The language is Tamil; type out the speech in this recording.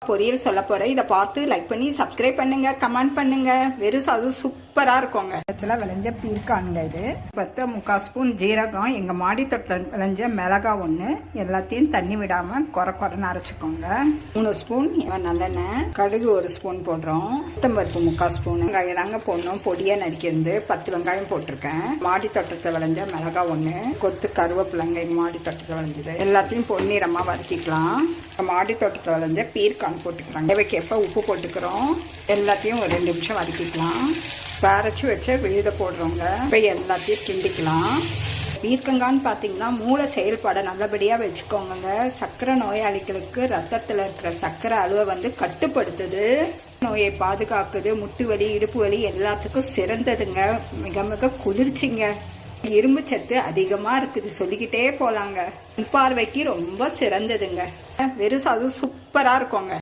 பொரியல் சொல்ல போறேன். இதை பார்த்து லைக் பண்ணி சப்ஸ்கிரைப் பண்ணுங்க, கமெண்ட் பண்ணுங்க. வெறும் அது சூப்பரா இருக்குங்க. இடத்துல விளைஞ்ச பீர்க்கானுங்க. இது 3/4 ஸ்பூன் ஜீரகம், எங்க மாடி தொட்டில் விளைஞ்ச மிளகா 1, எல்லாத்தையும் தண்ணி விடாம குறைன்னு அரைச்சிக்கோங்க. 3 ஸ்பூன் நல்லெண்ணெய், கடுகு 1 ஸ்பூன் போடுறோம். உளுத்தம்பருப்பு 3/4 ஸ்பூன், வெங்காயம் தாங்க போடணும், பொடியா நறுக்கிருந்து 10 வெங்காயம் போட்டிருக்கேன். மாடி தோட்டத்தில் விளைஞ்ச மிளகா 1, கொத்து கருவேப்பிலைங்க எங்க மாடி தோட்டத்தில் விளைஞ்சது. எல்லாத்தையும் பொன்னிறமா வதக்கிக்கலாம். மாடி தோட்டத்தில் விளைஞ்ச பீர்க்கான் போட்டுக்கிறோம். தேவைக்கேற்ப உப்பு போட்டுக்கிறோம். எல்லாத்தையும் ஒரு 2 நிமிஷம் வதக்கிக்கலாம். அரைச்சி வச்ச விழுத போடுறோங்க. இப்போ எல்லாத்தையும் கிண்டிக்கலாம். பீர்க்கங்கான்னு பார்த்தீங்கன்னா மூளை செயல்பாடை நல்லபடியாக வச்சுக்கோங்க. சர்க்கரை நோயாளிகளுக்கு ரத்தத்தில் இருக்கிற சர்க்கரை அளவை கட்டுப்படுத்துது, நோயை பாதுகாக்குது, முட்டு வலி இடுப்பு வலி எல்லாத்துக்கும் சிறந்ததுங்க. மிக மிக குளிர்ச்சிங்க. இரும்பு சத்து அதிகமா இருக்குது, சொல்லிக்கிட்டே போலாங்க. பார்வைக்கு ரொம்ப சிறந்ததுங்க. வெறும் அது சூப்பரா இருக்குங்க.